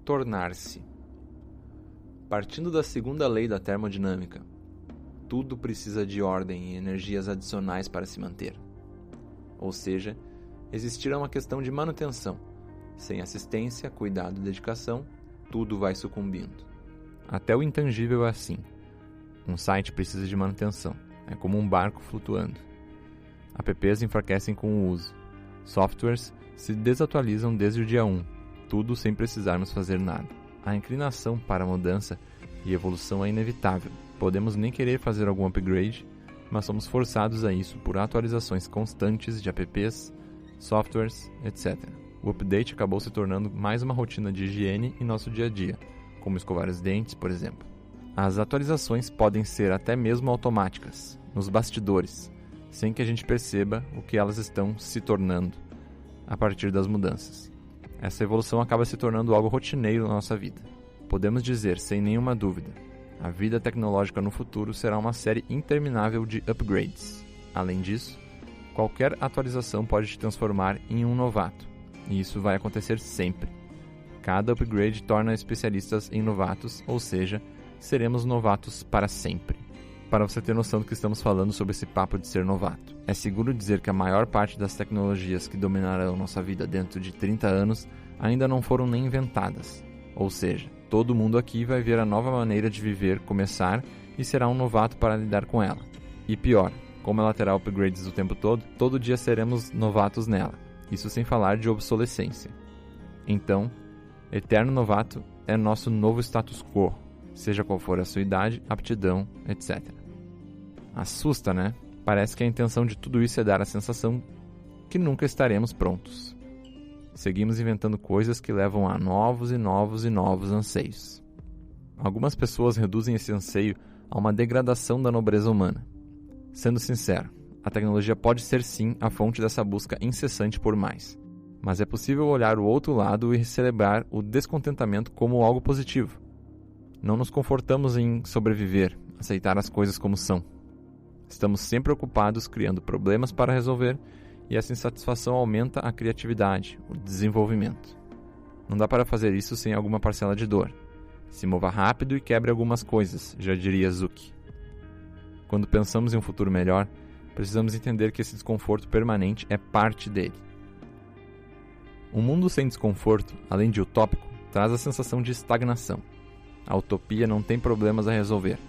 Tornar-se. Partindo da segunda lei da termodinâmica, tudo precisa de ordem e energias adicionais para se manter. Ou seja, existirá uma questão de manutenção. Sem assistência, cuidado e dedicação, tudo vai sucumbindo. Até o intangível é assim. Um site precisa de manutenção. É como um barco flutuando. Apps enfraquecem com o uso. Softwares se desatualizam desde o dia 1. Tudo sem precisarmos fazer nada. A inclinação para a mudança e evolução é inevitável. Podemos nem querer fazer algum upgrade, mas somos forçados a isso por atualizações constantes de apps, softwares, etc. O update acabou se tornando mais uma rotina de higiene em nosso dia a dia, como escovar os dentes, por exemplo. As atualizações podem ser até mesmo automáticas, nos bastidores, sem que a gente perceba o que elas estão se tornando a partir das mudanças. Essa evolução acaba se tornando algo rotineiro na nossa vida. Podemos dizer, sem nenhuma dúvida, a vida tecnológica no futuro será uma série interminável de upgrades. Além disso, qualquer atualização pode te transformar em um novato, e isso vai acontecer sempre. Cada upgrade torna especialistas em novatos, ou seja, seremos novatos para sempre. Para você ter noção do que estamos falando sobre esse papo de ser novato, é seguro dizer que a maior parte das tecnologias que dominarão nossa vida dentro de 30 anos ainda não foram nem inventadas. Ou seja, todo mundo aqui vai ver a nova maneira de viver começar e será um novato para lidar com ela. E pior, como ela terá upgrades o tempo todo dia seremos novatos nela. Isso sem falar de obsolescência. Então, eterno novato é nosso novo status quo, seja qual for a sua idade, aptidão, etc. Assusta, né? Parece que a intenção de tudo isso é dar a sensação que nunca estaremos prontos. Seguimos inventando coisas que levam a novos e novos e novos anseios. Algumas pessoas reduzem esse anseio a uma degradação da nobreza humana. Sendo sincero, a tecnologia pode ser sim a fonte dessa busca incessante por mais. Mas é possível olhar o outro lado e celebrar o descontentamento como algo positivo. Não nos confortamos em sobreviver, aceitar as coisas como são. Estamos sempre ocupados criando problemas para resolver e essa insatisfação aumenta a criatividade, o desenvolvimento. Não dá para fazer isso sem alguma parcela de dor. Se mova rápido e quebre algumas coisas, já diria Zucchi. Quando pensamos em um futuro melhor, precisamos entender que esse desconforto permanente é parte dele. Um mundo sem desconforto, além de utópico, traz a sensação de estagnação. A utopia não tem problemas a resolver,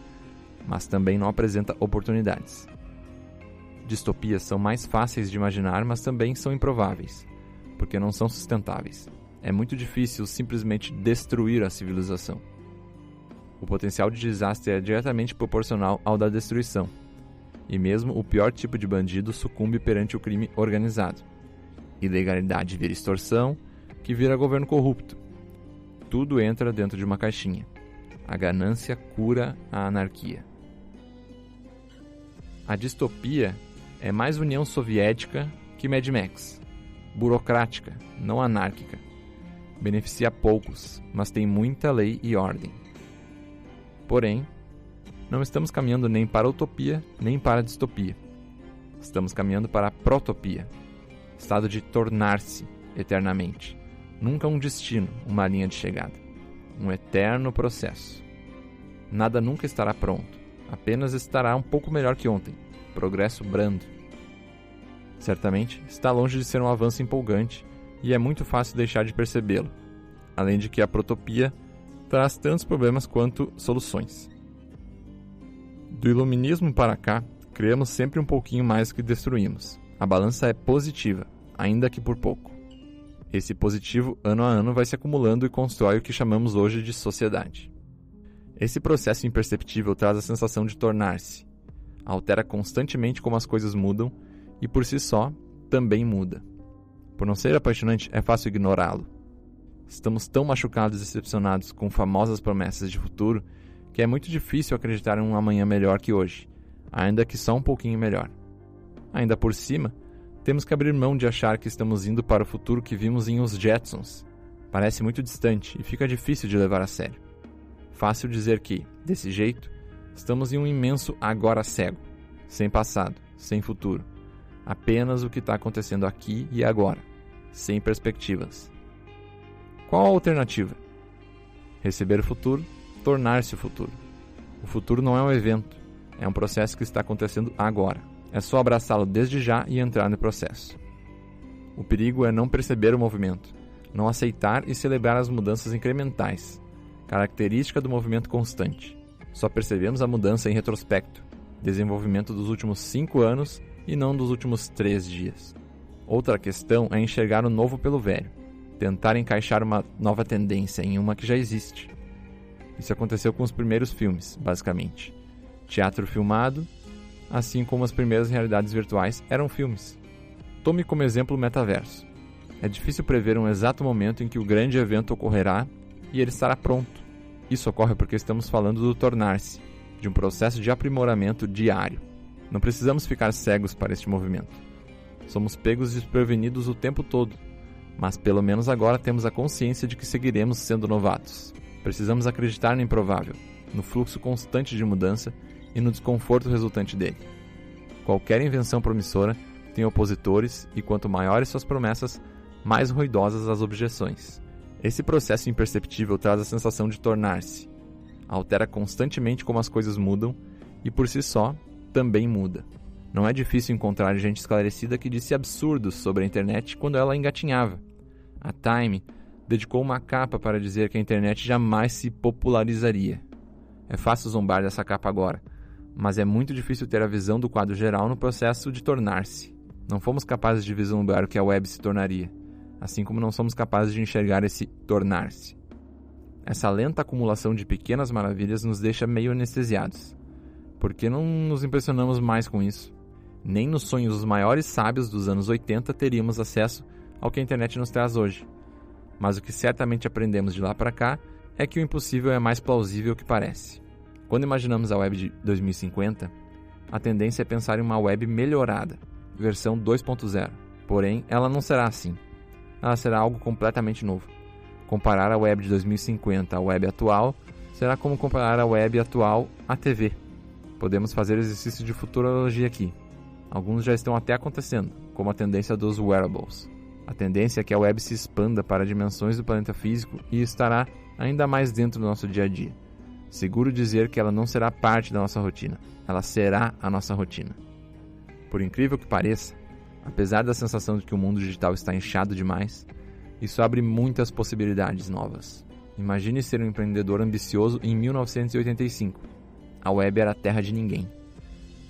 mas também não apresenta oportunidades. Distopias são mais fáceis de imaginar, mas também são improváveis, porque não são sustentáveis. É muito difícil simplesmente destruir a civilização. O potencial de desastre é diretamente proporcional ao da destruição, e mesmo o pior tipo de bandido sucumbe perante o crime organizado. Ilegalidade vira extorsão, que vira governo corrupto. Tudo entra dentro de uma caixinha. A ganância cura a anarquia. A distopia é mais União Soviética que Mad Max. Burocrática, não anárquica. Beneficia poucos, mas tem muita lei e ordem. Porém, não estamos caminhando nem para a utopia, nem para a distopia. Estamos caminhando para a protopia. Estado de tornar-se eternamente. Nunca um destino, uma linha de chegada. Um eterno processo. Nada nunca estará pronto. Apenas estará um pouco melhor que ontem. Progresso brando. Certamente, está longe de ser um avanço empolgante e é muito fácil deixar de percebê-lo. Além de que a protopia traz tantos problemas quanto soluções. Do iluminismo para cá, criamos sempre um pouquinho mais do que destruímos. A balança é positiva, ainda que por pouco. Esse positivo, ano a ano, vai se acumulando e constrói o que chamamos hoje de sociedade. Esse processo imperceptível traz a sensação de tornar-se. Altera constantemente como as coisas mudam e, por si só, também muda. Por não ser apaixonante, é fácil ignorá-lo. Estamos tão machucados e decepcionados com famosas promessas de futuro que é muito difícil acreditar em um amanhã melhor que hoje, ainda que só um pouquinho melhor. Ainda por cima, temos que abrir mão de achar que estamos indo para o futuro que vimos em Os Jetsons. Parece muito distante e fica difícil de levar a sério. Fácil dizer que, desse jeito, estamos em um imenso agora cego, sem passado, sem futuro. Apenas o que está acontecendo aqui e agora, sem perspectivas. Qual a alternativa? Receber o futuro, tornar-se o futuro. O futuro não é um evento, é um processo que está acontecendo agora. É só abraçá-lo desde já e entrar no processo. O perigo é não perceber o movimento, não aceitar e celebrar as mudanças incrementais, característica do movimento constante. Só percebemos a mudança em retrospecto, desenvolvimento dos últimos 5 anos e não dos últimos 3 dias. Outra questão é enxergar o novo pelo velho, tentar encaixar uma nova tendência em uma que já existe. Isso aconteceu com os primeiros filmes, basicamente. Teatro filmado, assim como as primeiras realidades virtuais eram filmes. Tome como exemplo o metaverso. É difícil prever um exato momento em que o grande evento ocorrerá e ele estará pronto. Isso ocorre porque estamos falando do tornar-se, de um processo de aprimoramento diário. Não precisamos ficar cegos para este movimento. Somos pegos desprevenidos o tempo todo, mas pelo menos agora temos a consciência de que seguiremos sendo novatos. Precisamos acreditar no improvável, no fluxo constante de mudança e no desconforto resultante dele. Qualquer invenção promissora tem opositores e quanto maiores suas promessas, mais ruidosas as objeções. Esse processo imperceptível traz a sensação de tornar-se. Altera constantemente como as coisas mudam e por si só também muda. Não é difícil encontrar gente esclarecida que disse absurdos sobre a internet quando ela engatinhava. A Time dedicou uma capa para dizer que a internet jamais se popularizaria. É fácil zombar dessa capa agora, mas é muito difícil ter a visão do quadro geral no processo de tornar-se. Não fomos capazes de vislumbrar o que a web se tornaria, assim como não somos capazes de enxergar esse tornar-se. Essa lenta acumulação de pequenas maravilhas nos deixa meio anestesiados. Por que não nos impressionamos mais com isso? Nem nos sonhos dos maiores sábios dos anos 80 teríamos acesso ao que a internet nos traz hoje. Mas o que certamente aprendemos de lá para cá é que o impossível é mais plausível que parece. Quando imaginamos a web de 2050, a tendência é pensar em uma web melhorada, versão 2.0. Porém, ela não será assim. Ela será algo completamente novo. Comparar a web de 2050 à web atual será como comparar a web atual à TV. Podemos fazer exercícios de futurologia aqui. Alguns já estão até acontecendo, como a tendência dos wearables. A tendência é que a web se expanda para dimensões do planeta físico e estará ainda mais dentro do nosso dia a dia. Seguro dizer que ela não será parte da nossa rotina, ela será a nossa rotina. Por incrível que pareça, apesar da sensação de que o mundo digital está inchado demais, isso abre muitas possibilidades novas. Imagine ser um empreendedor ambicioso em 1985. A web era a terra de ninguém.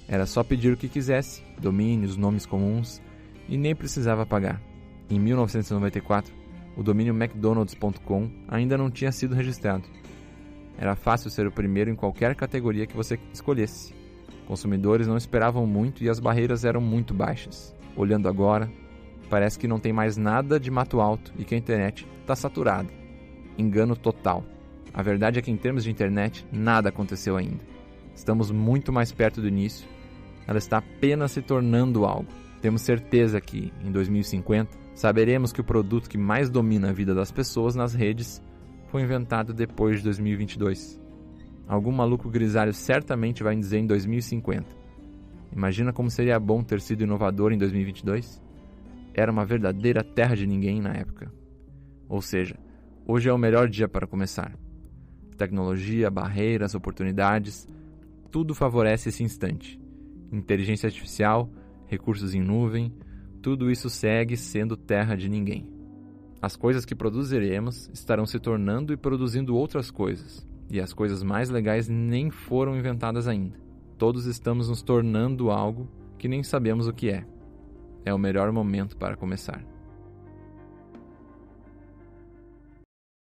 Era só pedir o que quisesse, domínios, nomes comuns, e nem precisava pagar. Em 1994, o domínio mcdonalds.com ainda não tinha sido registrado. Era fácil ser o primeiro em qualquer categoria que você escolhesse. Consumidores não esperavam muito e as barreiras eram muito baixas. Olhando agora, parece que não tem mais nada de mato alto e que a internet está saturada. Engano total. A verdade é que em termos de internet, nada aconteceu ainda. Estamos muito mais perto do início. Ela está apenas se tornando algo. Temos certeza que, em 2050, saberemos que o produto que mais domina a vida das pessoas nas redes foi inventado depois de 2022. Algum maluco grisalho certamente vai dizer em 2050. Imagina como seria bom ter sido inovador em 2022? Era uma verdadeira terra de ninguém na época. Ou seja, hoje é o melhor dia para começar. Tecnologia, barreiras, oportunidades, tudo favorece esse instante. Inteligência artificial, recursos em nuvem, tudo isso segue sendo terra de ninguém. As coisas que produziremos estarão se tornando e produzindo outras coisas, e as coisas mais legais nem foram inventadas ainda. Todos estamos nos tornando algo que nem sabemos o que é. É o melhor momento para começar.